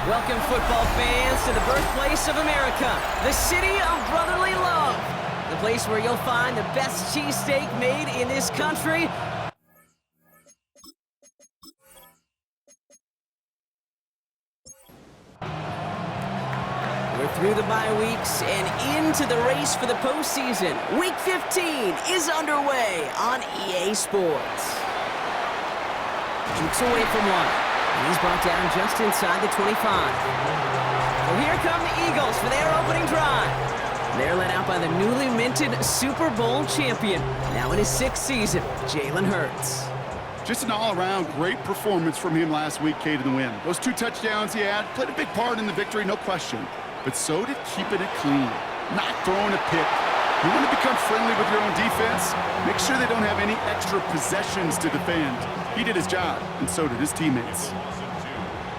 Welcome, football fans, to the birthplace of America, the city of brotherly love, the place where you'll find the best cheesesteak made in this country. We're through the bye weeks and into the race for the postseason. Week 15 is underway on EA Sports. Jukes away from one. And he's brought down just inside the 25. So here come the Eagles for their opening drive. They're led out by the newly minted Super Bowl champion, now in his 6th season, Jalen Hurts. Just an all-around great performance from him last week, Kate, in the win. Those 2 touchdowns he had played a big part in the victory, no question. But so did keeping it clean, not throwing a pick. You want to become friendly with your own defense? Make sure they don't have any extra possessions to defend. He did his job, and so did his teammates.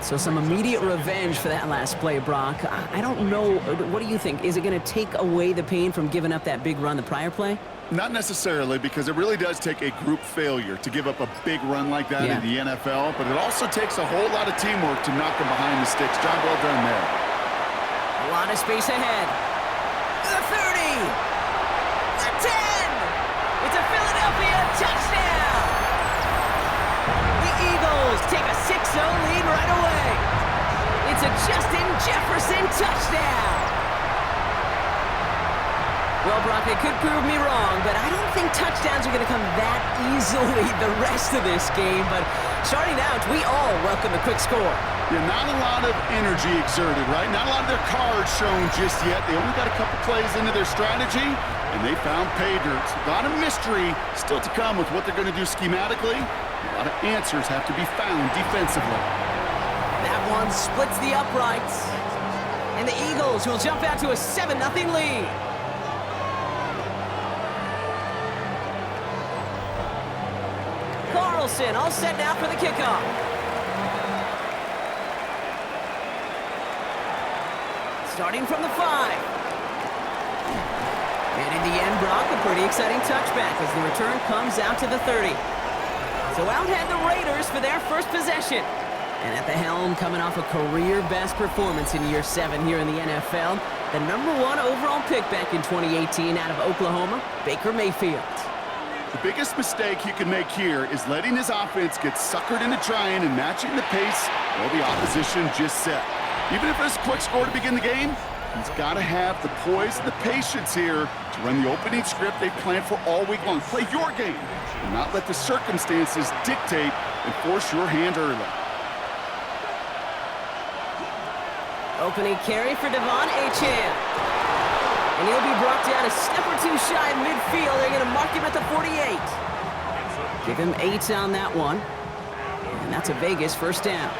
So some immediate revenge for that last play, Brock. I don't know. What do you think? Is it going to take away the pain from giving up that big run the prior play? Not necessarily, because it really does take a group failure to give up a big run like that in the NFL, but it also takes a whole lot of teamwork to knock them behind the sticks. Job well done there. A lot of space ahead. The 30. The 10. It's a Philadelphia touchdown. The Eagles take a 6-0 lead right away. It's a Justin Jefferson touchdown. Well, Brock, it could prove me wrong, but I don't think touchdowns are going to come that easily the rest of this game. But starting out, we all welcome a quick score. Yeah, not a lot of energy exerted, right? Not a lot of their cards shown just yet. They only got a couple plays into their strategy, and they found pay dirt. A lot of mystery still to come with what they're going to do schematically. A lot of answers have to be found defensively. That one splits the uprights. And the Eagles will jump out to a 7-0 lead. Carlson all set now for the kickoff. Starting from the 5. And in the end, Brock, a pretty exciting touchback as the return comes out to the 30. So out head the Raiders for their first possession. And at the helm, coming off a career-best performance in year 7 here in the NFL, the #1 overall pick back in 2018 out of Oklahoma, Baker Mayfield. The biggest mistake he can make here is letting his offense get suckered into trying and matching the pace while the opposition just set. Even if it's a quick score to begin the game, he's got to have the poise and the patience here to run the opening script they planned for all week long. Play your game and not let the circumstances dictate and force your hand early. Opening carry for Devon Achane. And he'll be brought down a step or 2 shy of midfield. They're going to mark him at the 48. Give him 8 on that one. And that's a Vegas first down.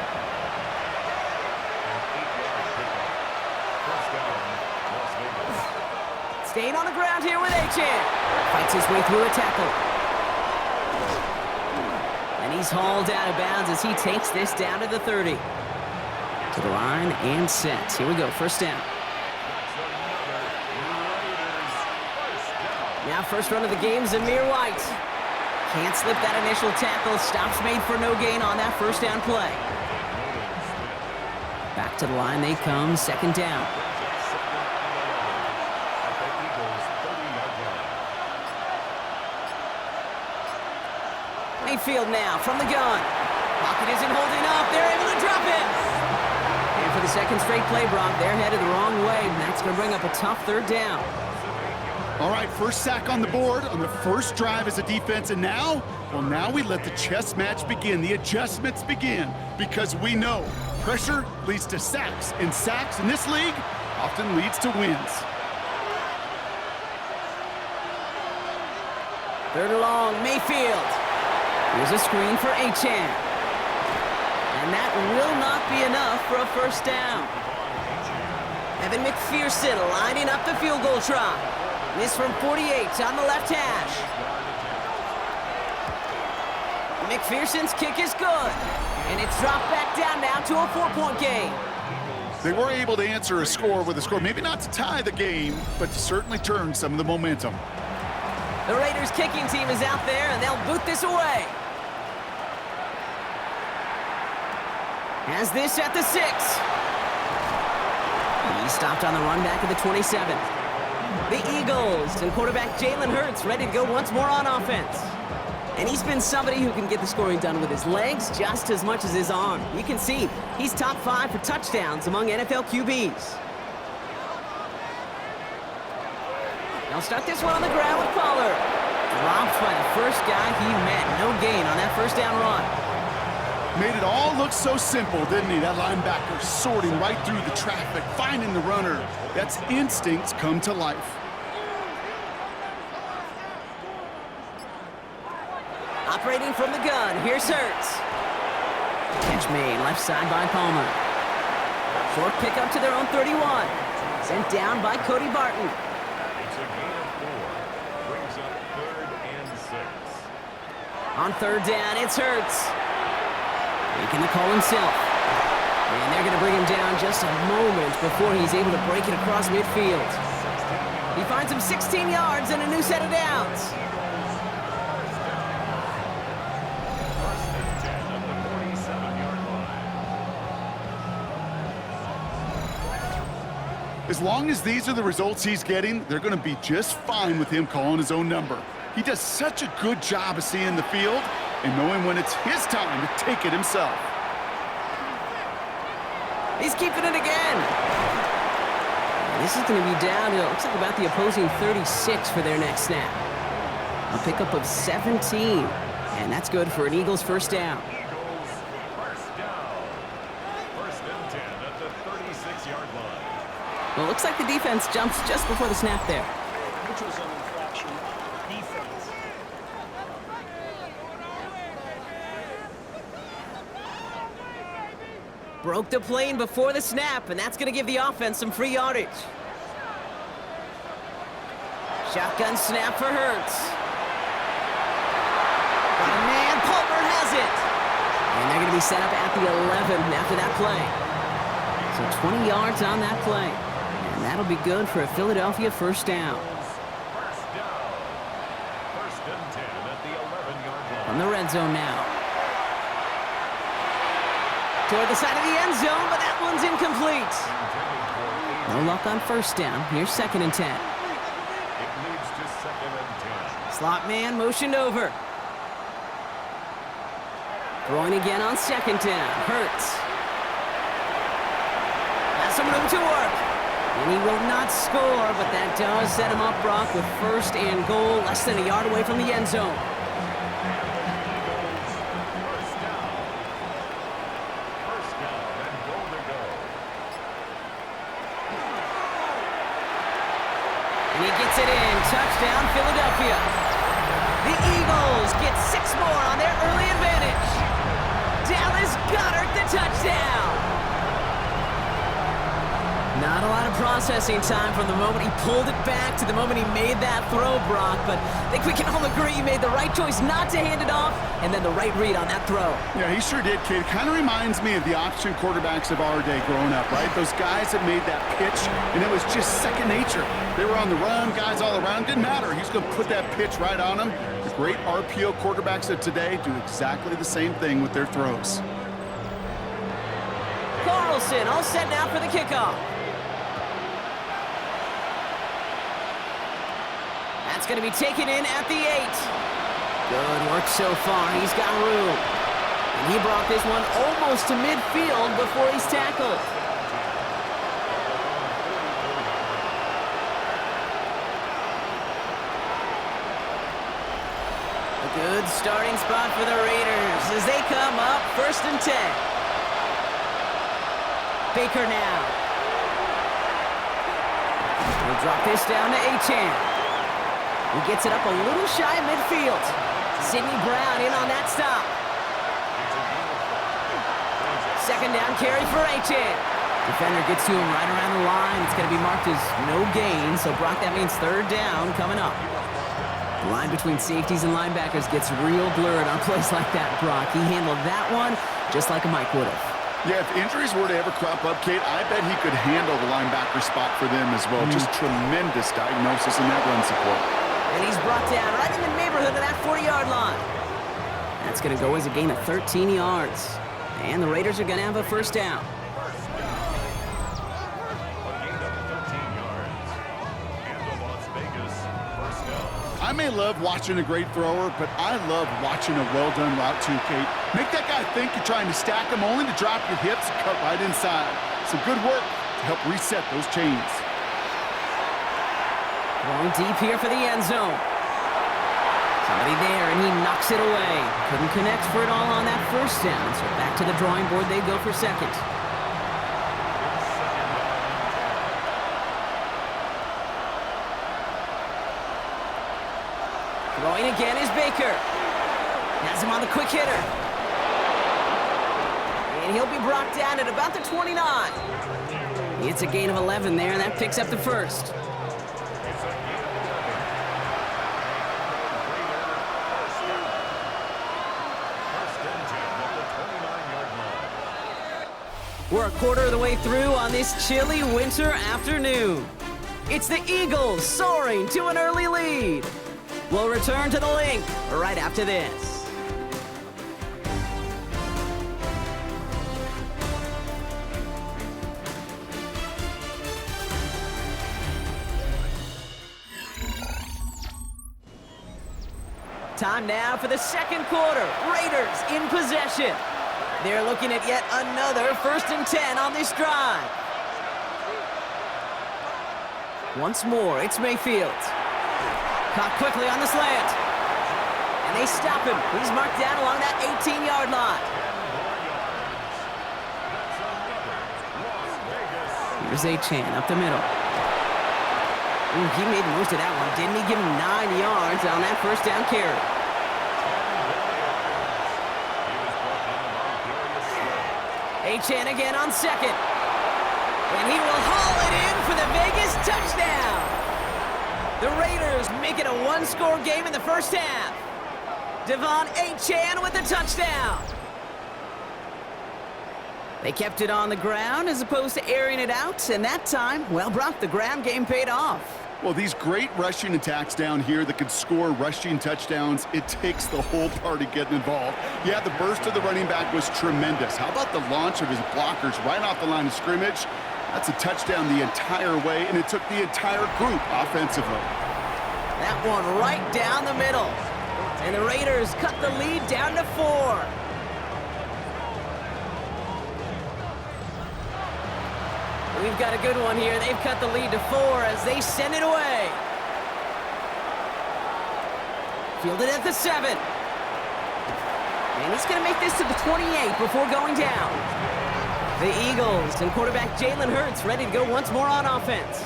Staying on the ground here with Achane. Fights his way through a tackle. And he's hauled out of bounds as he takes this down to the 30. To the line and set. Here we go, first down. Now first run of the game, Zamir White. Can't slip that initial tackle. Stops made for no gain on that first down play. Back to the line they come, second down. Mayfield now from the gun. Pocket isn't holding up. They're able to drop it. And for the second straight play, Brock, they're headed the wrong way. And that's going to bring up a tough third down. All right, first sack on the board on the first drive as a defense, and now we let the chess match begin, the adjustments begin, because we know pressure leads to sacks, and sacks in this league often leads to wins. Third and long, Mayfield. Here's a screen for Achane. And that will not be enough for a first down. Evan McPherson lining up the field goal try. This from 48 on the left hash. McPherson's kick is good. And it's dropped back down now to a 4-point game. They were able to answer a score with a score, maybe not to tie the game, but to certainly turn some of the momentum. The Raiders kicking team is out there, and they'll boot this away. Has this at the 6. He's stopped on the run back at the 27. The Eagles and quarterback Jalen Hurts ready to go once more on offense. And he's been somebody who can get the scoring done with his legs just as much as his arm. You can see he's top 5 for touchdowns among NFL QBs. They'll start this one on the ground with Pollard. Dropped by the first guy he met. No gain on that first down run. Made it all look so simple, didn't he? That linebacker sorting right through the traffic, finding the runner. That's instincts come to life. Operating from the gun, here's Hurts. Catch made, left side by Palmer. Short pickup to their own 31. Sent down by Cody Barton. It's a gain of 4. Brings up 3rd and 6. On 3rd down, it's Hurts. Making the call himself. And they're going to bring him down just a moment before he's able to break it across midfield. He finds him 16 yards and a new set of downs. As long as these are the results he's getting, they're going to be just fine with him calling his own number. He does such a good job of seeing the field and knowing when it's his time to take it himself. He's keeping it again. This is going to be down to, it looks like about the opposing 36 for their next snap. A pickup of 17, and that's good for an Eagles first down. Eagles first down. 1st and 10 at the 36-yard line. Well, it looks like the defense jumps just before the snap there. Neutral zone infraction. Defense. Broke the plane before the snap, and that's going to give the offense some free yardage. Shotgun snap for Hurts. And man, Palmer has it. And they're going to be set up at the 11 after that play. So 20 yards on that play. And that'll be good for a Philadelphia first down. First down. 1st and 10 at the 11-yard line. From the red zone now. Toward the side of the end zone, but that one's incomplete. No luck on first down. Here's 2nd and 10. It leads to 2nd and 10. Slot man motioned over. Throwing again on 2nd down. Hurts. Has some room to work. And he will not score, but that does set him up, Brock, with 1st and goal, less than a yard away from the end zone. And he gets it in. Touchdown, Philadelphia. The Eagles get 6 more on their early advantage. Dallas Goedert the touchdown. Not a lot of processing time from the moment he pulled it back to the moment he made that throw, Brock, but I think we can all agree he made the right choice not to hand it off, and then the right read on that throw. Yeah, he sure did, kid. Kind of reminds me of the option quarterbacks of our day growing up, right? Those guys that made that pitch, and it was just second nature. They were on the run, guys all around. Didn't matter. He's going to put that pitch right on them. The great RPO quarterbacks of today do exactly the same thing with their throws. Carlson all set now for the kickoff. That's going to be taken in at the 8. Good work so far. He's got room. And he brought this one almost to midfield before he's tackled. A good starting spot for the Raiders as they come up 1st and 10. Baker now. We'll drop this down to Achane. He gets it up a little shy of midfield. Sidney Brown in on that stop. 2nd down carry for Achane. Defender gets to him right around the line. It's going to be marked as no gain, so Brock, that means 3rd down coming up. The line between safeties and linebackers gets real blurred on plays like that, Brock. He handled that one just like a Mike would have. Yeah, if injuries were to ever crop up, Kate, I bet he could handle the linebacker spot for them as well. Just tremendous diagnosis in that run support. And he's brought down right in the neighborhood of that 40-yard line. That's going to go as a gain of 13 yards. And the Raiders are going to have a first down. A gain of I may love watching a great thrower, but I love watching a well-done route too, Kate. Make that guy think you're trying to stack him only to drop your hips and cut right inside. Some good work to help reset those chains. Going deep here for the end zone. Somebody there, and he knocks it away. Couldn't connect for it all on that first down, so back to the drawing board they go for second. Throwing again is Baker. Has him on the quick hitter. And he'll be brought down at about the 29. It's a gain of 11 there, and that picks up the first. We're a quarter of the way through on this chilly winter afternoon. It's the Eagles soaring to an early lead. We'll return to the link right after this. Time now for the second quarter. Raiders in possession. They're looking at yet another 1st and 10 on this drive. Once more, it's Mayfield. Caught quickly on the slant. And they stop him. He's marked down along that 18-yard line. Here's A-Chan up the middle. Ooh, he made the most of that one. Didn't he give him 9 yards on that first down carry? A-Chan again on second. And he will haul it in for the Vegas touchdown. The Raiders make it a one-score game in the first half. Devon A-Chan with the touchdown. They kept it on the ground as opposed to airing it out, and that time, well, Brock, the ground game paid off. Well, these great rushing attacks down here that could score rushing touchdowns, it takes the whole party getting involved. Yeah, the burst of the running back was tremendous. How about the launch of his blockers right off the line of scrimmage? That's a touchdown the entire way, and it took the entire group offensively. That one right down the middle. And the Raiders cut the lead down to 4. We've got a good one here. They've cut the lead to 4 as they send it away. Fielded at the 7. And he's going to make this to the 28 before going down. The Eagles and quarterback Jalen Hurts ready to go once more on offense.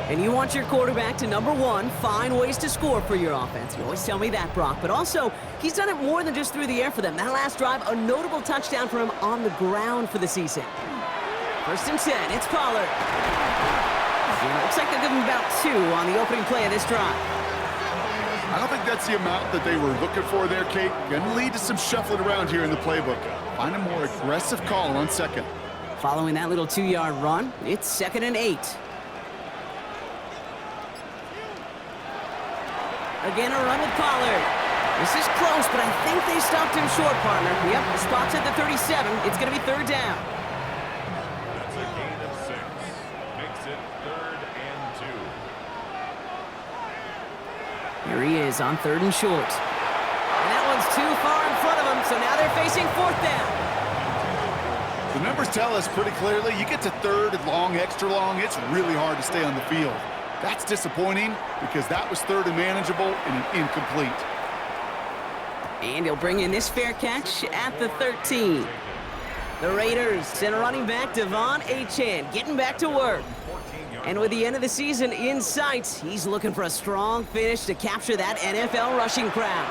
And you want your quarterback to, number one, find ways to score for your offense. You always tell me that, Brock. But also, he's done it more than just through the air for them. That last drive, a notable touchdown for him on the ground for the season. 1st and 10, it's Pollard. And it looks like they'll give him about 2 on the opening play of this drive. I don't think that's the amount that they were looking for there, Kate. Going to lead to some shuffling around here in the playbook. Find a more aggressive call on second. Following that little 2-yard run, it's 2nd and 8. Again, a run with Pollard. This is close, but I think they stopped him short, partner. Yep, the spot's at the 37. It's going to be 3rd down. That's a gain of 6. Makes it 3rd and 2. Here he is on 3rd and short. And that one's too far in front of him, so now they're facing 4th down. The numbers tell us pretty clearly, you get to 3rd and long, extra long, it's really hard to stay on the field. That's disappointing because that was 3rd and manageable and an incomplete. And he'll bring in this fair catch at the 13. The Raiders send a running back, Devon A-Chan, getting back to work. And with the end of the season in sight, he's looking for a strong finish to capture that NFL rushing crowd.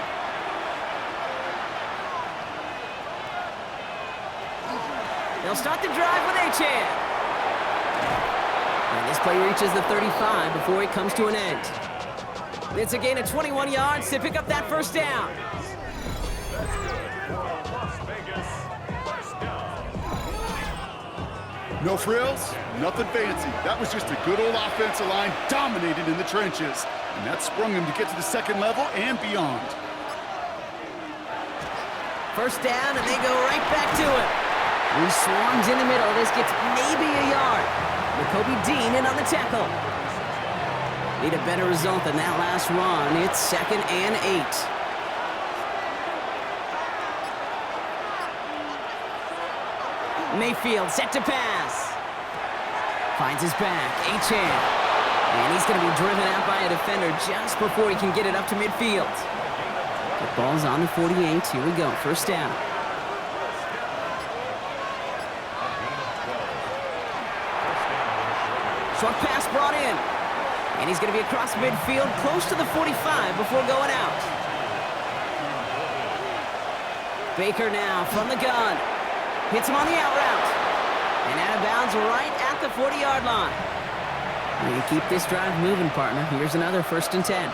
They'll start the drive with A-Chan. And this play reaches the 35 before it comes to an end. It's a gain of 21 yards to pick up that 1st down. No frills, nothing fancy. That was just a good old offensive line dominated in the trenches. And that sprung him to get to the 2nd level and beyond. 1st down, and they go right back to it. He swarms in the middle. This gets maybe a yard. Jacoby Dean in on the tackle. Need a better result than that last run. It's 2nd and 8. Mayfield set to pass. Finds his back. Achane. And he's going to be driven out by a defender just before he can get it up to midfield. The ball's on the 48. Here we go. First down. Short pass brought in. And he's going to be across midfield, close to the 45 before going out. Baker now from the gun. Hits him on the out route. And out of bounds right at the 40-yard line. You keep this drive moving, partner. Here's another 1st and 10.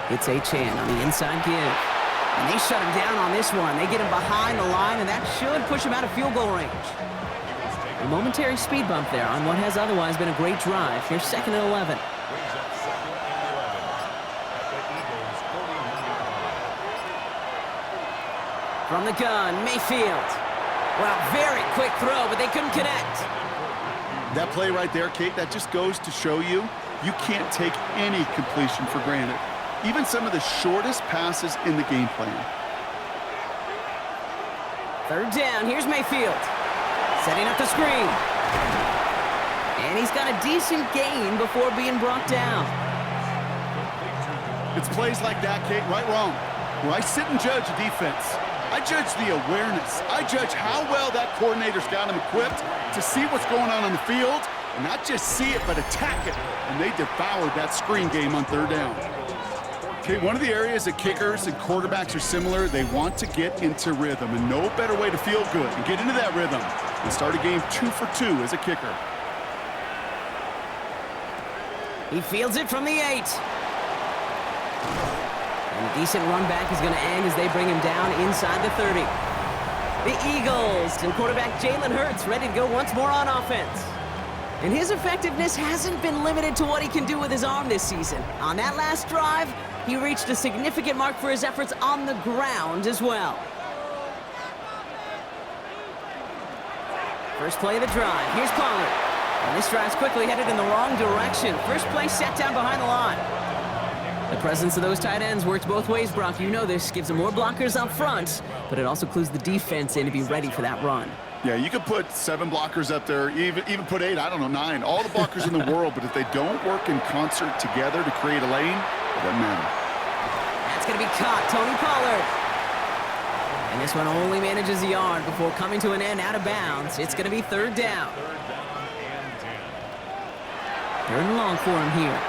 It's Achane on the inside give. And they shut him down on this one. They get him behind the line, and that should push him out of field goal range. A momentary speed bump there on what has otherwise been a great drive. Here's 2nd and 11. From the gun, Mayfield. Well, very quick throw, but they couldn't connect. That play right there, Kate, that just goes to show you, you can't take any completion for granted. Even some of the shortest passes in the game plan. 3rd down, here's Mayfield. Setting up the screen. And he's got a decent gain before being brought down. It's plays like that, Kate, right, wrong, where I sit and judge a defense. I judge the awareness. I judge how well that coordinator's got him equipped to see what's going on the field, and not just see it, but attack it. And they devoured that screen game on 3rd down. Okay, one of the areas that kickers and quarterbacks are similar, they want to get into rhythm, and no better way to feel good and get into that rhythm than start a game 2 for 2 as a kicker. He fields it from the 8. And a decent run back is going to end as they bring him down inside the 30. The Eagles and quarterback Jalen Hurts ready to go once more on offense. And his effectiveness hasn't been limited to what he can do with his arm this season. On that last drive, he reached a significant mark for his efforts on the ground as well. First play of the drive. Here's Pollard. And this drive's quickly headed in the wrong direction. First play set down behind the line. The presence of those tight ends works both ways, Brock. You know this. Gives them more blockers up front, but it also clues the defense in to be ready for that run. Yeah, you could put 7 blockers up there, even put 8, I don't know, 9. All the blockers in the world, but if they don't work in concert together to create a lane, it doesn't matter. That's going to be caught. Tony Pollard. And this one only manages a yard before coming to an end out of bounds. It's going to be 3rd down. 3rd and long for him here.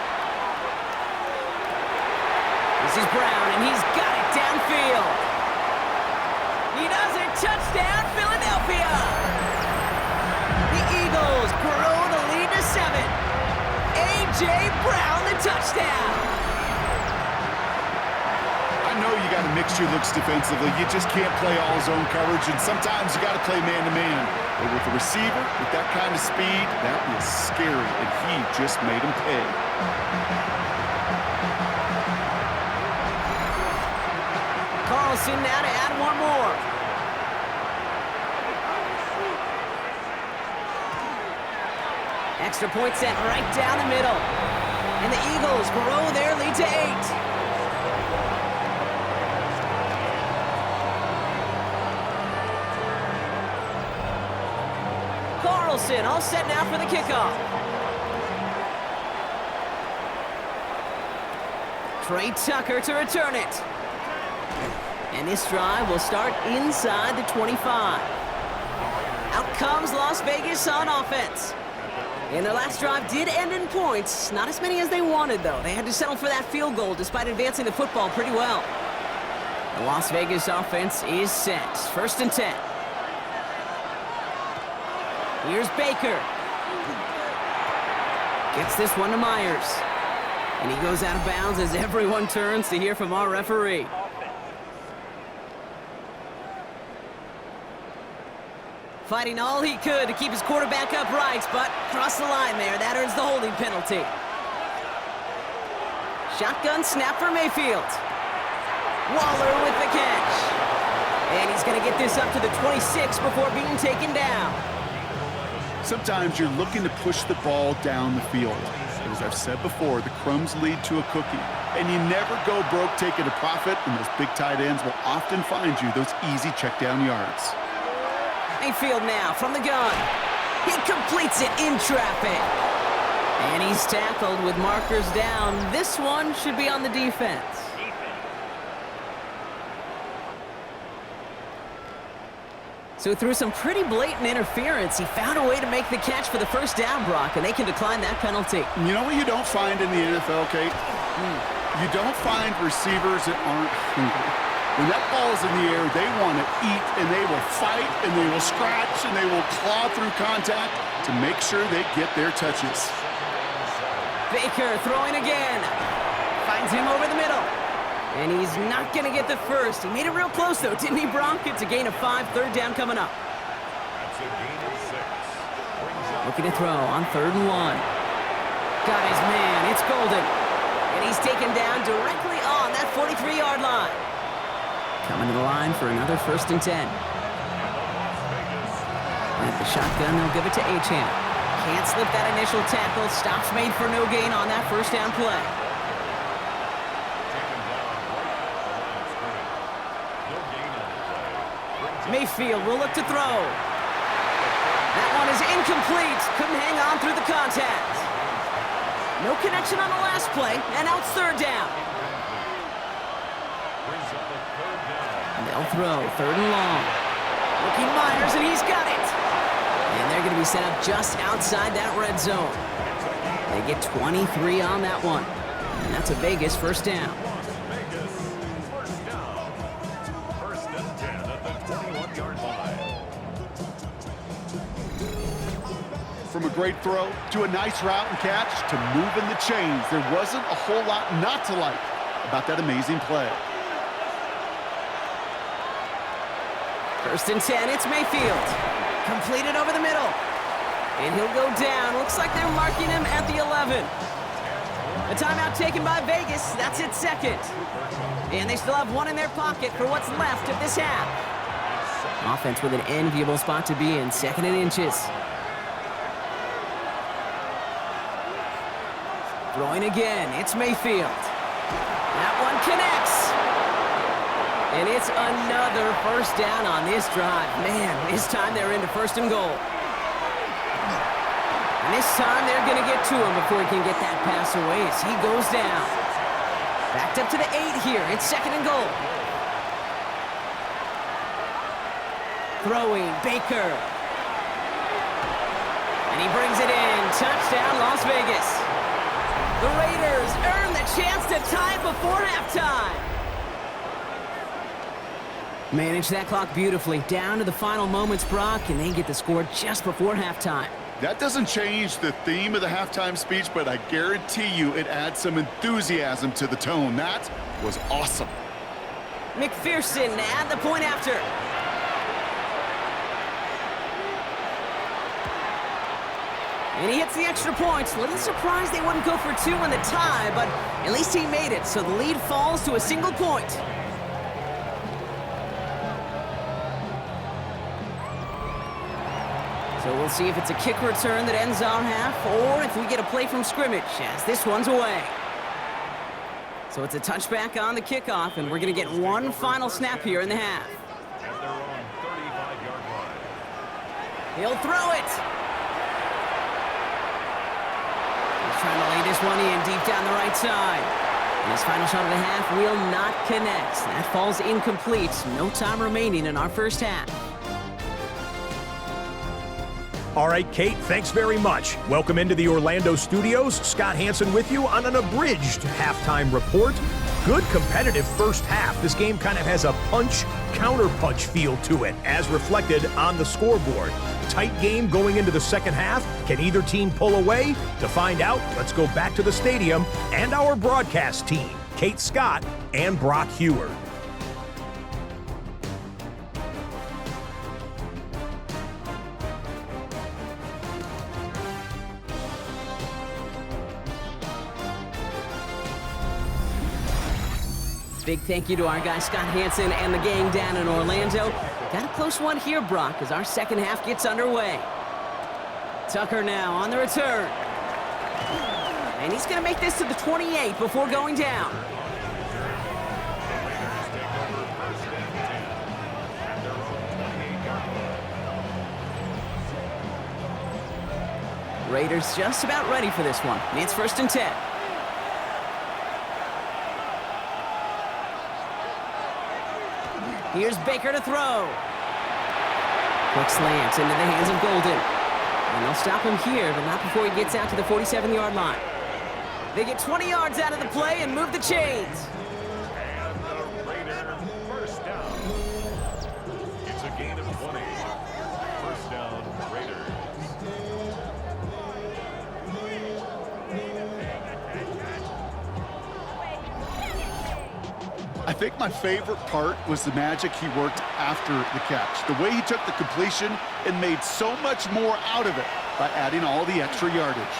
This is Brown, and he's got it downfield. He does it. Touchdown, Philadelphia. The Eagles grow the lead to 7. A.J. Brown, the touchdown. I know you got to mix your looks defensively. You just can't play all zone coverage, and sometimes you got to play man-to-man. But with the receiver, with that kind of speed, that is scary, and he just made him pay. Carlson now to add one more. Extra point set right down the middle. And the Eagles grow their lead to 8. Carlson all set now for the kickoff. Trey Tucker to return it. And this drive will start inside the 25. Out comes Las Vegas on offense. And their last drive did end in points. Not as many as they wanted, though. They had to settle for that field goal despite advancing the football pretty well. The Las Vegas offense is set. 1st and 10. Here's Baker. Gets this one to Myers. And he goes out of bounds as everyone turns to hear from our referee. Fighting all he could to keep his quarterback upright, but crossed the line there. That earns the holding penalty. Shotgun snap for Mayfield. Waller with the catch. And he's going to get this up to the 26 before being taken down. Sometimes you're looking to push the ball down the field. But as I've said before, the crumbs lead to a cookie. And you never go broke taking a profit, and those big tight ends will often find you those easy check down yards. Mayfield now from the gun. He completes it in traffic. And he's tackled with markers down. This one should be on the defense. So through some pretty blatant interference, he found a way to make the catch for the first down, Brock, and they can decline that penalty. You know what you don't find in the NFL, Kate? You don't find receivers that aren't hungry. When that ball is in the air, they want to eat, and they will fight, and they will scratch, and they will claw through contact to make sure they get their touches. Baker throwing again. Finds him over the middle. And he's not going to get the first. He made it real close, though, didn't he, Bronk? It's a gain of 5, third down coming up. That's a gain of 6. Looking to throw on 3rd and 1. Got his man. It's Golden. And he's taken down directly on that 43-yard line. Coming to the line for another 1st and 10. At the shotgun, they'll give it to Achane. Can't slip that initial tackle. Stops made for no gain on that first down play. Mayfield will look to throw. That one is incomplete. Couldn't hang on through the contact. No connection on the last play, and now it's 3rd down. And they'll throw 3rd and long. Rookie Myers, and he's got it. And they're going to be set up just outside that red zone. They get 23 on that one. And that's a Vegas first down. From a great throw to a nice route and catch to moving the chains, there wasn't a whole lot not to like about that amazing play. 1st and 10, it's Mayfield. Completed over the middle. And he'll go down. Looks like they're marking him at the 11. A timeout taken by Vegas. That's its 2nd. And they still have one in their pocket for what's left of this half. Offense with an enviable spot to be in, 2nd and inches. Throwing again, it's Mayfield. That one connects. And it's another first down on this drive. Man, this time they're into 1st and goal. And this time they're going to get to him before he can get that pass away as he goes down. Backed up to the 8 here. It's 2nd and goal. Throwing, Baker. And he brings it in. Touchdown, Las Vegas. The Raiders earn the chance to tie it before halftime. Manage that clock beautifully. Down to the final moments, Brock, and they get the score just before halftime. That doesn't change the theme of the halftime speech, but I guarantee you it adds some enthusiasm to the tone. That was awesome. McPherson at the point after. And he hits the extra point. A little surprised they wouldn't go for 2 in the tie, but at least he made it, so the lead falls to a single point. So we'll see if it's a kick return that ends our half, or if we get a play from scrimmage, as this one's away. So it's a touchback on the kickoff, and we're going to get one final snap here in the half. At their own 35-yard line. He'll throw it. He's trying to lay this one in deep down the right side. And his final shot of the half will not connect. That falls incomplete. No time remaining in our first half. All right, Kate, thanks very much. Welcome into the Orlando studios. Scott Hansen with you on an abridged halftime report. Good competitive first half. This game kind of has a punch-counter-punch feel to it, as reflected on the scoreboard. Tight game going into the second half. Can either team pull away? To find out, let's go back to the stadium and our broadcast team, Kate Scott and Brock Hewer. Big thank you to our guy Scott Hansen and the gang down in Orlando. Got a close one here, Brock, as our second half gets underway. Tucker now on the return. And he's going to make this to the 28 before going down. Raiders just about ready for this one. It's 1st and 10. Here's Baker to throw. Quick slant into the hands of Golden. And they'll stop him here, but not before he gets out to the 47-yard line. They get 20 yards out of the play and move the chains. And the Raider first down. It's a gain of 20. First down, Raiders. I think my favorite part was the magic he worked after the catch. The way he took the completion and made so much more out of it by adding all the extra yardage.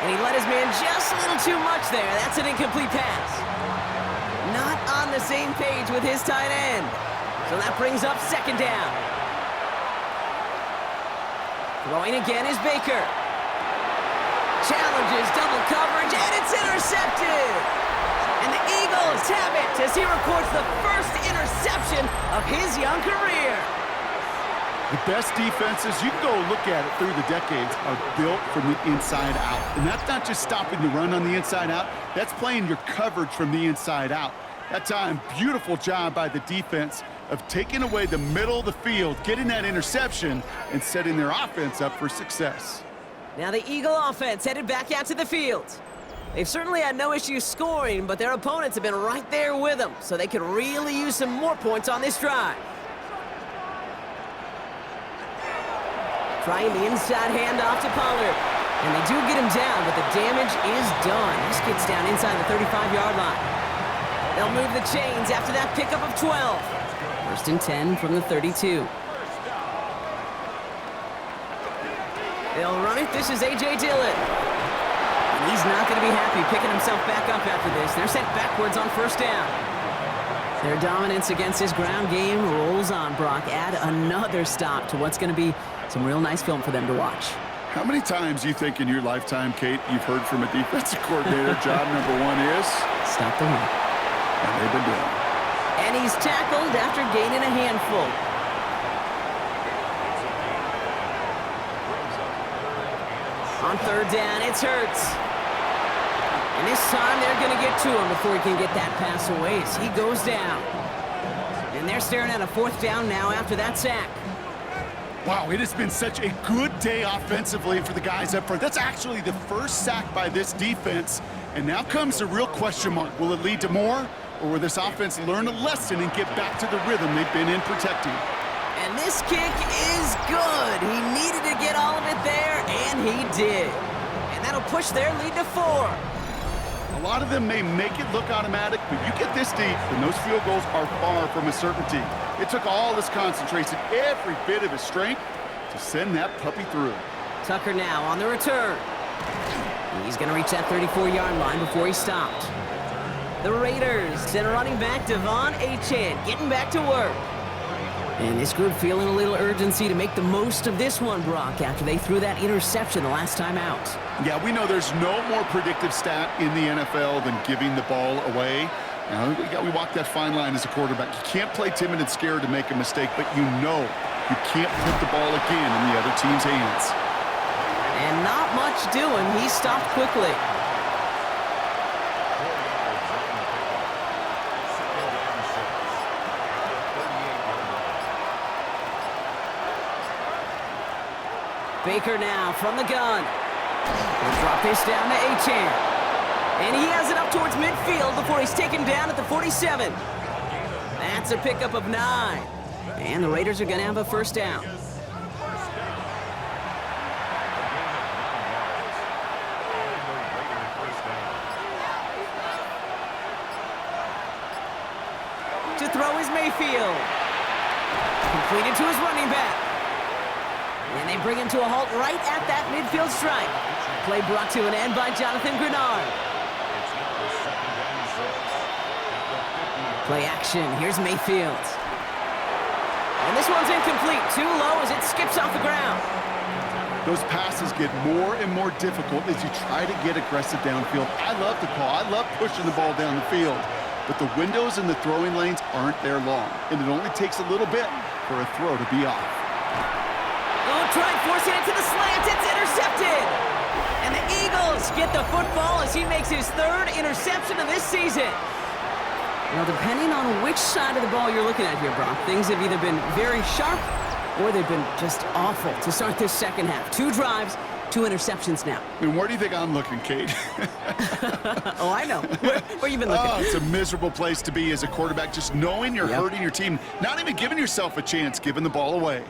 And he let his man just a little too much there. That's an incomplete pass. Not on the same page with his tight end. So that brings up 2nd down. Throwing again is Baker. Challenges double coverage, and it's intercepted. And the Eagles have it as he records the first interception of his young career. The best defenses, you can go look at it through the decades, are built from the inside out. And that's not just stopping the run on the inside out, that's playing your coverage from the inside out. That time, beautiful job by the defense of taking away the middle of the field, getting that interception, and setting their offense up for success. Now the Eagle offense headed back out to the field. They've certainly had no issues scoring, but their opponents have been right there with them, so they could really use some more points on this drive. Trying the inside handoff to Pollard. And they do get him down, but the damage is done. This gets down inside the 35-yard line. They'll move the chains after that pickup of 12. 1st and 10 from the 32. They'll run it. This is A.J. Dillon. And he's not going to be happy picking himself back up after this. They're sent backwards on 1st down. Their dominance against his ground game rolls on, Brock. Add another stop to what's going to be some real nice film for them to watch. How many times do you think in your lifetime, Kate, you've heard from a defensive coordinator, job number 1 is? Stop the run. And they've been doing it. And he's tackled after gaining a handful. On 3rd down, it's Hurts. And this time they're going to get to him before he can get that pass away as he goes down. And they're staring at a 4th down now after that sack. Wow, it has been such a good day offensively for the guys up front. That's actually the first sack by this defense. And now comes the real question mark. Will it lead to more? Or will this offense learn a lesson and get back to the rhythm they've been in protecting? And this kick is good. He needed to get all of it there, and he did. And that'll push their lead to 4. A lot of them may make it look automatic, but you get this deep, and those field goals are far from a certainty. It took all his concentration, every bit of his strength, to send that puppy through. Tucker now on the return. He's going to reach that 34-yard line before he stopped. The Raiders send running back Devon Achane getting back to work. And this group feeling a little urgency to make the most of this one, Brock, after they threw that interception the last time out. Yeah, we know there's no more predictive stat in the NFL than giving the ball away. Now, we walk that fine line as a quarterback. You can't play timid and scared to make a mistake, but you know you can't put the ball again in the other team's hands. And not much doing. He stopped quickly. Baker now from the gun. He'll drop this down to Achane. And he has it up towards midfield before he's taken down at the 47. That's a pickup of 9. And the Raiders are going to have a 1st down. To throw is Mayfield. Completed to his running back. And they bring him to a halt right at that midfield stripe. Play brought to an end by Jonathan Grenard. Play action. Here's Mayfield. And this one's incomplete. Too low as it skips off the ground. Those passes get more and more difficult as you try to get aggressive downfield. I love the call. I love pushing the ball down the field. But the windows in the throwing lanes aren't there long, and it only takes a little bit for a throw to be off. Oh, try forcing it to the slant. It's intercepted. And the Eagles get the football as he makes his third interception of this season. Well, depending on which side of the ball you're looking at here, Brock, things have either been very sharp or they've been just awful to start this second half. 2 drives, 2 interceptions now. And where do you think I'm looking, Kate? Oh, I know. Where you been looking? Oh, it's a miserable place to be as a quarterback, just knowing you're hurting your team, not even giving yourself a chance, giving the ball away.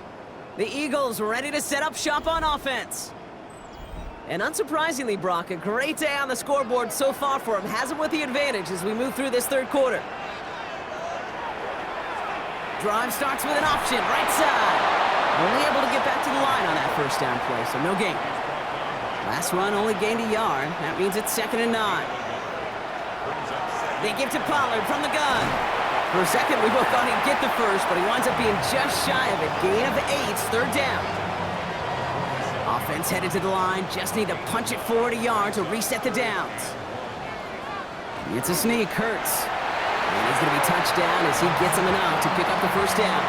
The Eagles ready to set up shop on offense. And unsurprisingly, Brock, a great day on the scoreboard so far for him. Has him with the advantage as we move through this third quarter. Drive starts with an option, right side. Only able to get back to the line on that first down play, so no gain. Last run only gained a yard. That means it's 2nd and 9. They give to Pollard from the gun. For a second, we both thought he'd get the first, but he winds up being just shy of it. Gain of 8, 3rd down. Offense headed to the line. Just need to punch it forward a yard to reset the downs. It's a sneak, Hurts. And he's going to be touched down as he gets him enough to pick up the first down.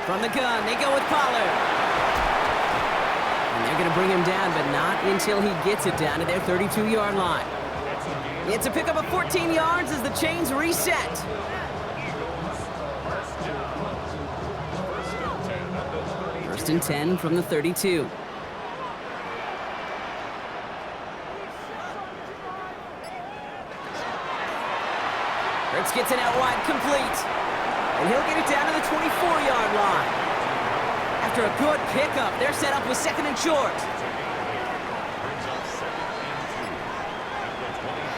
From the gun, they go with Pollard. And they're going to bring him down, but not until he gets it down to their 32-yard line. It's a pickup of 14 yards as the chains reset. First and 10 from the 32. Hurts gets it out wide, complete. And he'll get it down to the 24-yard line. After a good pickup, they're set up with 2nd and short.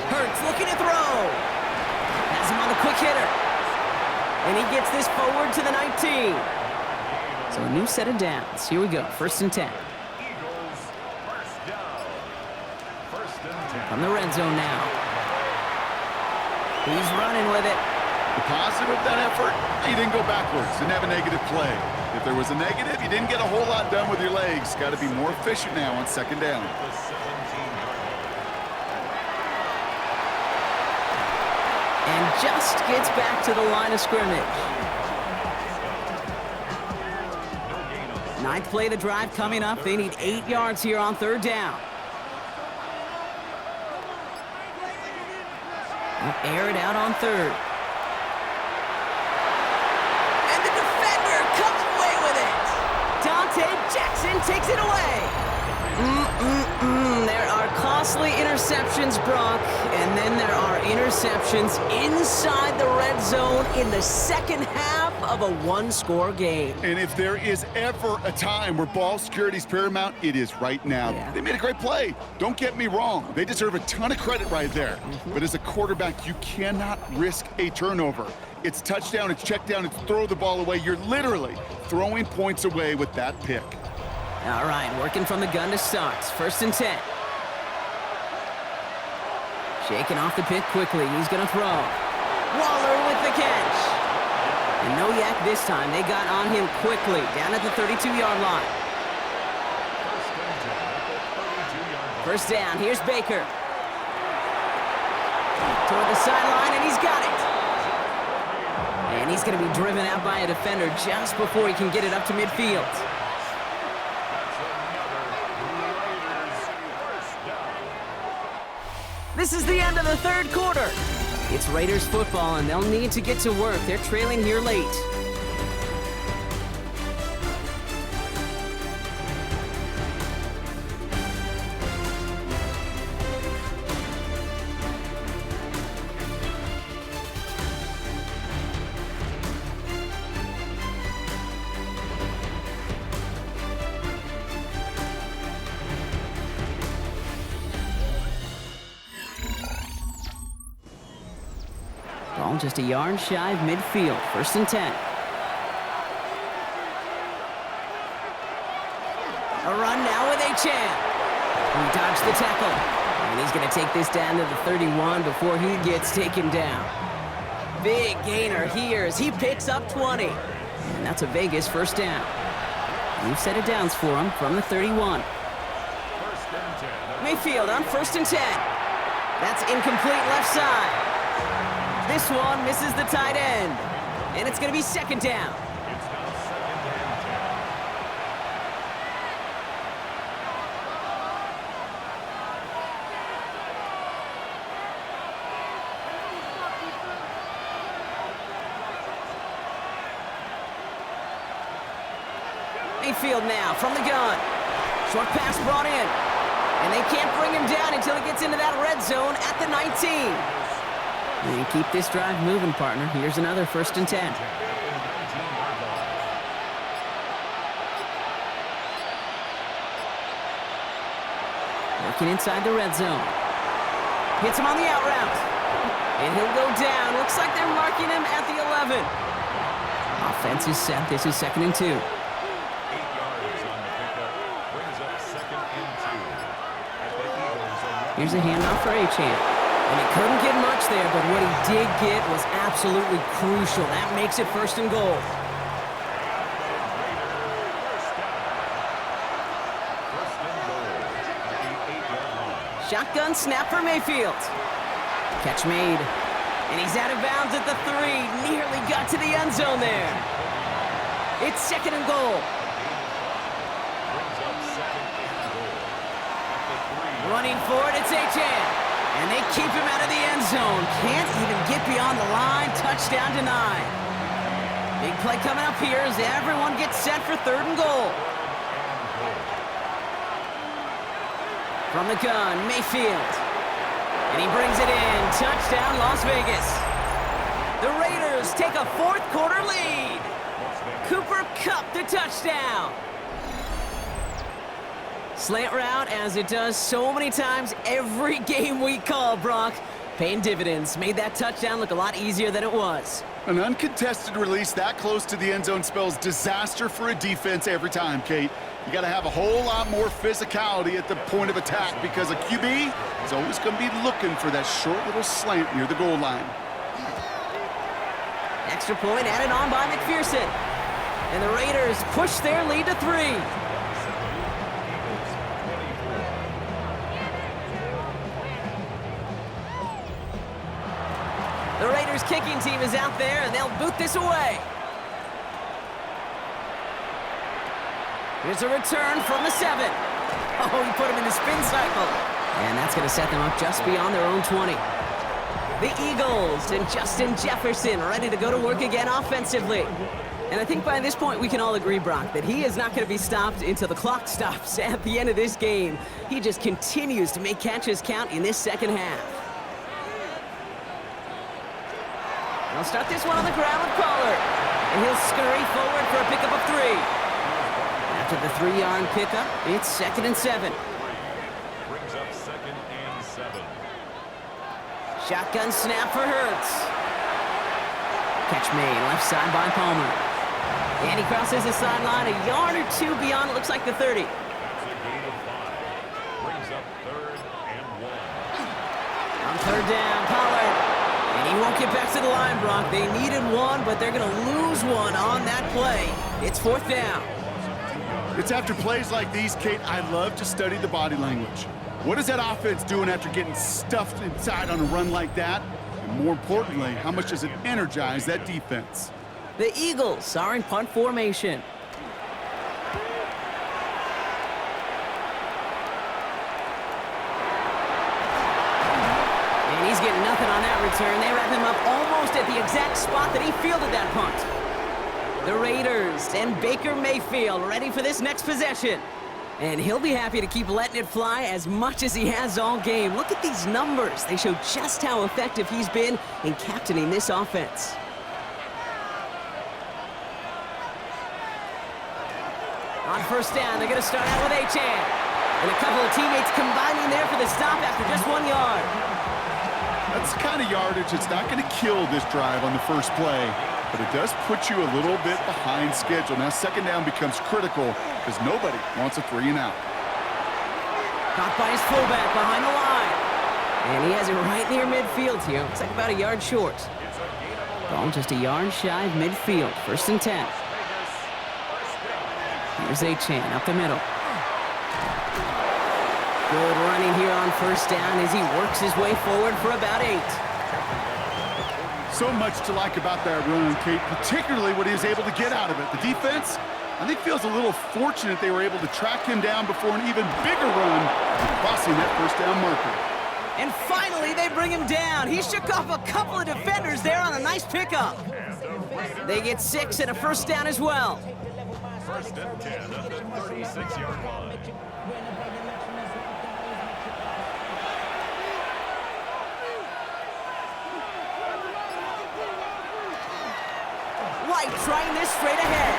Hurts looking to throw. Has him on the quick hitter. And he gets this forward to the 19. So a new set of downs. Here we go, 1st and 10. From the red zone now. He's running with it. The positive of that effort, you didn't go backwards, didn't have a negative play. If there was a negative, you didn't get a whole lot done with your legs. Got to be more efficient now on 2nd down. And just gets back to the line of scrimmage. 9th play of the drive coming up. They need 8 yards here on 3rd down. They'll air it out on 3rd. Jackson takes it away. There are costly interceptions, Brock, and then there are interceptions inside the red zone in the second half of a 1-score game. And if there is ever a time where ball security is paramount, it is right now. Yeah. They made a great play. Don't get me wrong. They deserve a ton of credit right there. But as a quarterback, you cannot risk a turnover. It's touchdown, it's check down, it's throw the ball away. You're literally throwing points away with that pick. All right, working from the gun to start. 1st and 10. Shaking off the pick quickly. He's going to throw. Waller with the catch. And no yak this time. They got on him quickly, down at the 32-yard line. 1st down. Here's Baker. Toward the sideline, and he's got it. And he's going to be driven out by a defender just before he can get it up to midfield. This is the end of the 3rd quarter. It's Raiders football, and they'll need to get to work. They're trailing here late. Ball just a yard shy of midfield. 1st and 10. A run now with Achane. He dodged the tackle. And he's going to take this down to the 31 before he gets taken down. Big gainer here as he picks up 20. And that's a Vegas first down. New set of downs for him from the 31. Mayfield on 1st and 10. That's incomplete left side. This one misses the tight end. And it's going to be 2nd down. It's now 2nd and 10. Mayfield now from the gun. Short pass brought in. And they can't bring him down until he gets into that red zone at the 19. And keep this drive moving, partner. Here's another 1st and 10. Working inside the red zone. Hits him on the out route. And he'll go down. Looks like they're marking him at the 11. Offense is set. This is 2nd and 2. 8 yards on the pickup. Brings up 2nd and 2. Here's a handoff for Achane. And he couldn't get much there, but what he did get was absolutely crucial. That makes it 1st and goal. Shotgun snap for Mayfield. Catch made. And he's out of bounds at the 3. Nearly got to the end zone there. It's 2nd and goal. Running for it, it's Achane. And they keep him out of the end zone. Can't even get beyond the line. Touchdown denied. Big play coming up here as everyone gets set for 3rd and goal. From the gun, Mayfield. And he brings it in. Touchdown, Las Vegas. The Raiders take a 4th quarter lead. Cooper Kupp the touchdown. Slant route, as it does so many times every game we call, Brock. Paying dividends. Made that touchdown look a lot easier than it was. An uncontested release that close to the end zone spells disaster for a defense every time, Kate. You got to have a whole lot more physicality at the point of attack because a QB is always going to be looking for that short little slant near the goal line. Extra point added on by McPherson. And the Raiders push their lead to 3. The Raiders kicking team is out there, and they'll boot this away. Here's a return from the 7. Oh, he put him in the spin cycle. And that's going to set them up just beyond their own 20. The Eagles and Justin Jefferson ready to go to work again offensively. And I think by this point we can all agree, Brock, that he is not going to be stopped until the clock stops at the end of this game. He just continues to make catches count in this 2nd half. They'll start this one on the ground with Pollard. And he'll scurry forward for a pickup of 3. After the 3-yard pickup, it's 2nd and 7. Brings up 2nd and 7. Shotgun snap for Hurts. Catch made, left side by Palmer. And he crosses the sideline a yard or 2 beyond, it looks like the 30. That's a gain of 5. Brings up 3rd and 1. On 3rd down, Pollard. And he won't get back to the line, Brock. They needed 1, but they're going to lose 1 on that play. It's 4th down. It's after plays like these, Kate, I love to study the body language. What is that offense doing after getting stuffed inside on a run like that? And more importantly, how much does it energize that defense? The Eagles are in punt formation. And he's getting nothing on that return. They wrap him up almost at the exact spot that he fielded that punt. The Raiders and Baker Mayfield ready for this next possession. And he'll be happy to keep letting it fly as much as he has all game. Look at these numbers. They show just how effective he's been in captaining this offense. On 1st down, they're going to start out with Achane. And a couple of teammates combining there for the stop after just 1 yard. That's the kind of yardage that's not going to kill this drive on the first play, but it does put you a little bit behind schedule. Now 2nd down becomes critical because nobody wants a 3 and out. Caught by his fullback behind the line. And he has it right near midfield here. Looks like about a yard short. Ball just a yard shy of midfield. 1st and 10. Here's Achan up the middle. Good running here on 1st down as he works his way forward for about 8. So much to like about that run, Kate, particularly what he was able to get out of it. The defense, I think, feels a little fortunate they were able to track him down before an even bigger run, crossing that 1st down marker. And finally, they bring him down. He shook off a couple of defenders there on a nice pickup. They get 6 and a 1st down as well. 1st and 10 at the 36-yard line. White trying this straight ahead.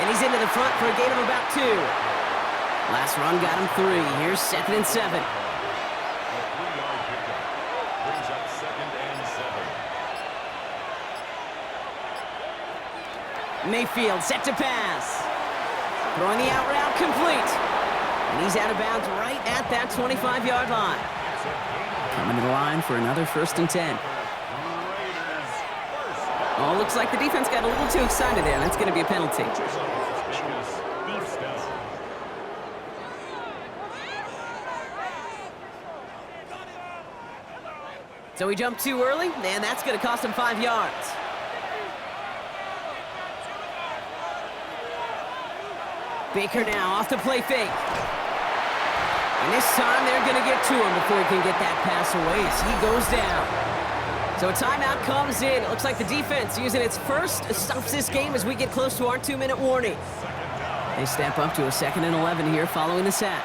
And he's into the front for a gain of about 2. Last run got him 3. Here's 2nd and 7. Mayfield set to pass. Throwing the out route complete. And he's out of bounds right at that 25-yard line. Coming to the line for another 1st and 10. Oh, looks like the defense got a little too excited there. That's going to be a penalty. So he jumped too early, and that's going to cost him 5 yards. Baker now off the play fake. And this time they're going to get to him before he can get that pass away as he goes down. So a timeout comes in. It looks like the defense using its first stops this game as we get close to our 2-minute warning. They step up to a 2nd and 11 here following the sack.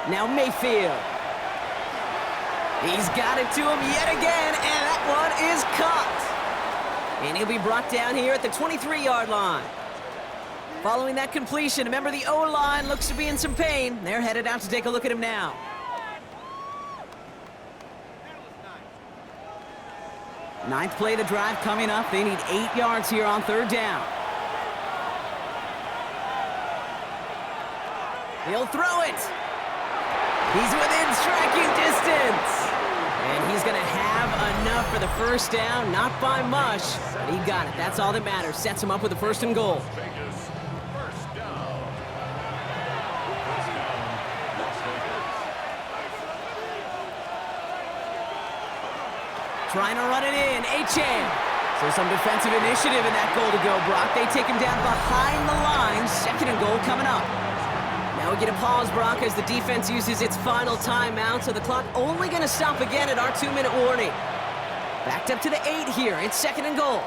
Now Mayfield. He's got it to him yet again, and that one is caught. And he'll be brought down here at the 23-yard line. Following that completion, remember the O-line looks to be in some pain. They're headed out to take a look at him now. Ninth play of the drive coming up. They need 8 yards here on 3rd down. He'll throw it. He's within striking distance. And he's going to have enough for the 1st down. Not by much, but he got it. That's all that matters. Sets him up with a 1st and goal. Trying to run it in. Achan. So some defensive initiative in that goal to go, Brock. They take him down behind the line. 2nd and goal coming up. Now we get a pause, Brock, as the defense uses its final timeout, so the clock only going to stop again at our 2-minute warning. Backed up to the 8 here. It's 2nd and goal.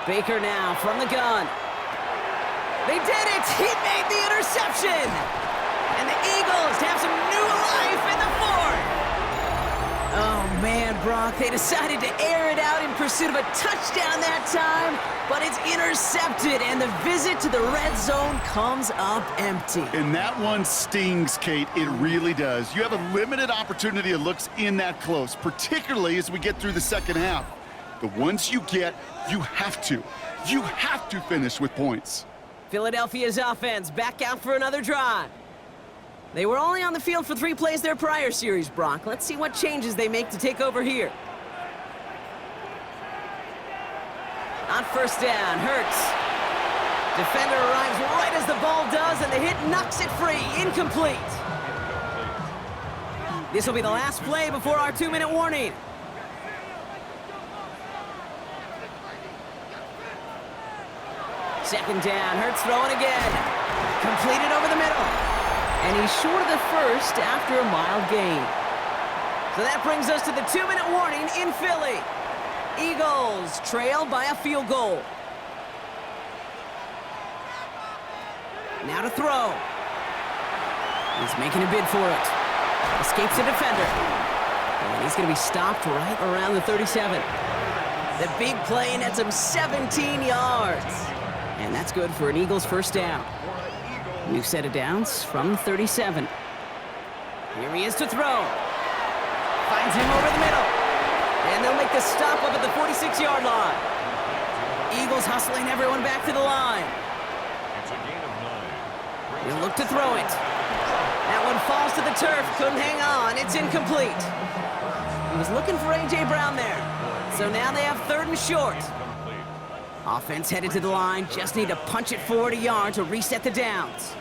Baker now from the gun. They did it! He made the interception! And the Eagles have some new life in the 4th. Oh, man, Brock, they decided to air it out in pursuit of a touchdown that time, but it's intercepted, and the visit to the red zone comes up empty. And that one stings, Kate. It really does. You have a limited opportunity of looks in that close, particularly as we get through the 2nd half. The ones you get, you have to finish with points. Philadelphia's offense back out for another drive. They were only on the field for 3 plays their prior series, Brock. Let's see what changes they make to take over here. On 1st down, Hurts. Defender arrives right as the ball does, and the hit knocks it free. Incomplete. This will be the last play before our 2-minute warning. Second down, Hurts throwing again. Completed over the middle. And he's short of the 1st after a mild gain. So that brings us to the 2-minute warning in Philly. Eagles trail by a field goal. Now to throw. He's making a bid for it. Escapes the defender. And he's going to be stopped right around the 37. The big play nets him 17 yards. And that's good for an Eagles 1st down. New set of downs from 37. Here he is to throw. Finds him over the middle. And they'll make the stop up at the 46-yard line. Eagles hustling everyone back to the line. It's a gain of 9. He'll look to throw it. That one falls to the turf. Couldn't hang on. It's incomplete. He was looking for A.J. Brown there. So now they have 3rd and short. Offense headed to the line. Just need to punch it forward a yard to reset the downs.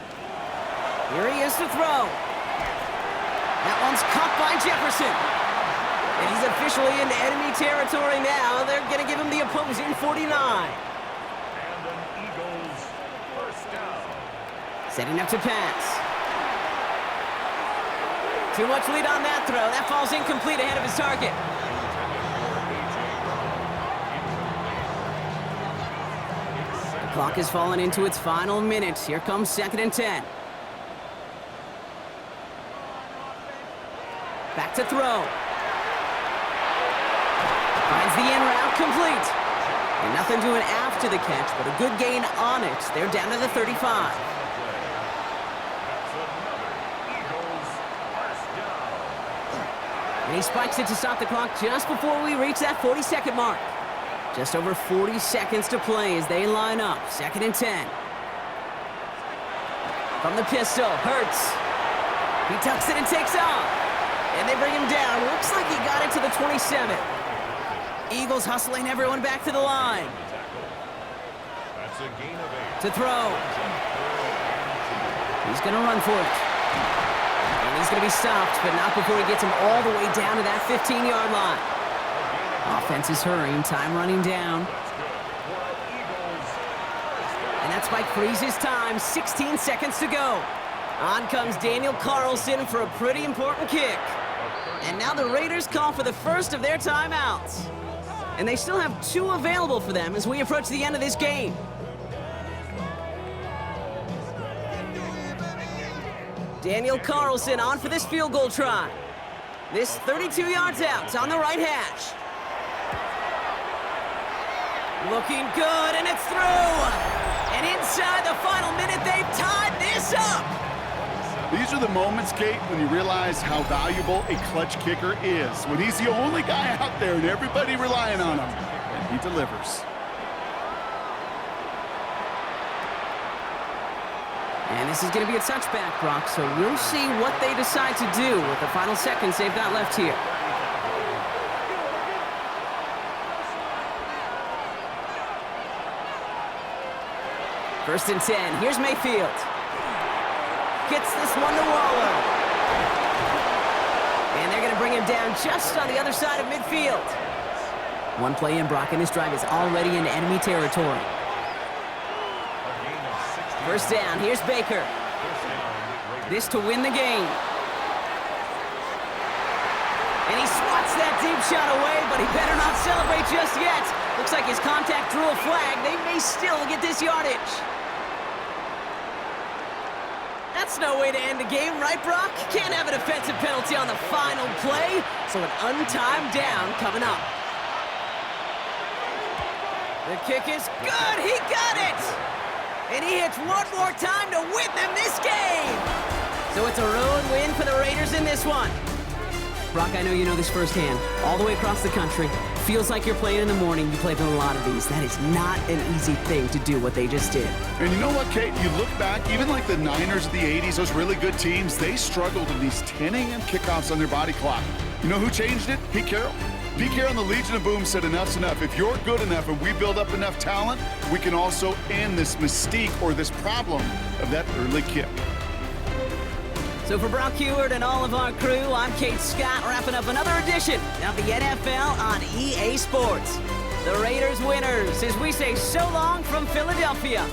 Here he is to throw. That one's caught by Jefferson. And he's officially into enemy territory now. They're going to give him the opposing 49. And an Eagles first down. Setting up to pass. Too much lead on that throw. That falls incomplete ahead of his target. The clock has fallen into its final minutes. Here comes 2nd and 10. Back to throw. Finds the in route complete. And nothing doing after the catch, but a good gain on it. They're down to the 35. And he spikes it to stop the clock just before we reach that 40-second mark. Just over 40 seconds to play as they line up. 2nd and 10. From the pistol, Hurts. He tucks it and takes off. And they bring him down. Looks like he got it to the 27. Eagles hustling everyone back to the line. That's a gain of 8. To throw. He's going to run for it. And he's going to be stopped, but not before he gets him all the way down to that 15-yard line. Offense is hurrying, time running down. And that spike freezes time, 16 seconds to go. On comes Daniel Carlson for a pretty important kick. And now the Raiders call for the first of their timeouts. And they still have 2 available for them as we approach the end of this game. Daniel Carlson on for this field goal try. This 32 yards out on the right hash. Looking good, and it's through. And inside the final minute, they've tied this up. These are the moments, Kate, when you realize how valuable a clutch kicker is. When he's the only guy out there and everybody relying on him, and he delivers. And this is going to be a touchback, Brock, so we'll see what they decide to do with the final seconds they've got left here. First and 10. Here's Mayfield. Gets this one to Waller. And they're going to bring him down just on the other side of midfield. One play in, Brock, and this drive is already in enemy territory. First down. Here's Baker. This to win the game. And he swats that deep shot away, but he better not celebrate just yet. Looks like his contact drew a flag. They may still get this yardage. That's no way to end a game, right, Brock? Can't have a defensive penalty on the final play, so an untimed down coming up. The kick is good. He got it. And he hits one more time to win them this game. So it's a road win for the Raiders in this one. Brock, I know you know this firsthand. All the way across the country. Feels like you're playing in the morning. You play for a lot of these. That is not an easy thing to do what they just did. And you know what, Kate? You look back, even like the Niners of the 80s, those really good teams, they struggled in these 10 a.m. kickoffs on their body clock. You know who changed it? Pete Carroll. Pete Carroll and the Legion of Boom said enough's enough. If you're good enough and we build up enough talent, we can also end this mystique or this problem of that early kick. So for Brock Heward and all of our crew, I'm Kate Scott, wrapping up another edition of the NFL on EA Sports. The Raiders winners, as we say so long from Philadelphia.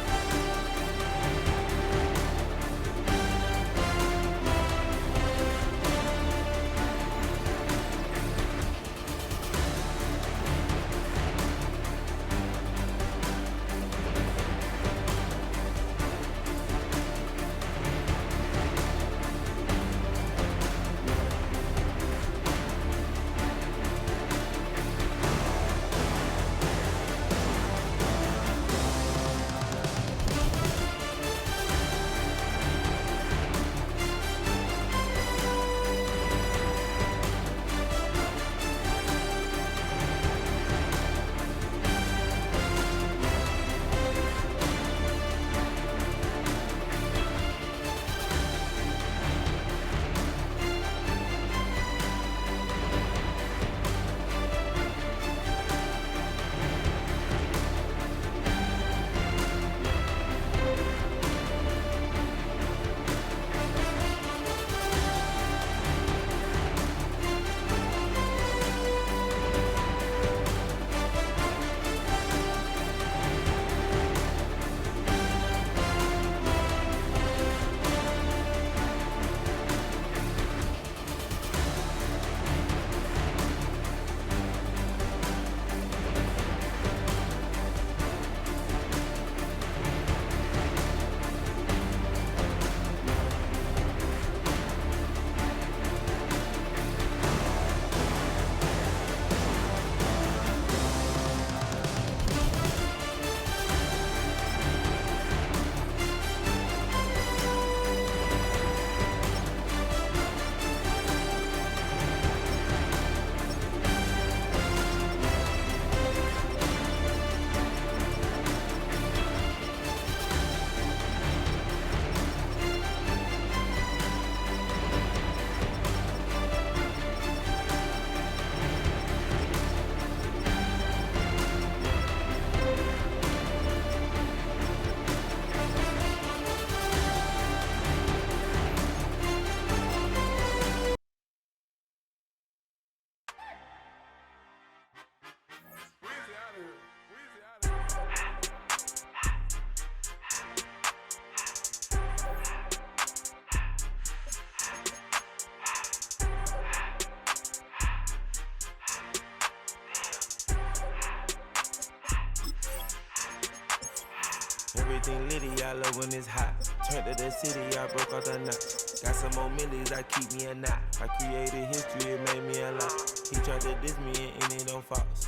everything litty, I love when it's hot. Turned to the city, I broke all the knots. Got some more millies, that keep me a knot. I created history, it made me a lot. He tried to diss me and it don't false.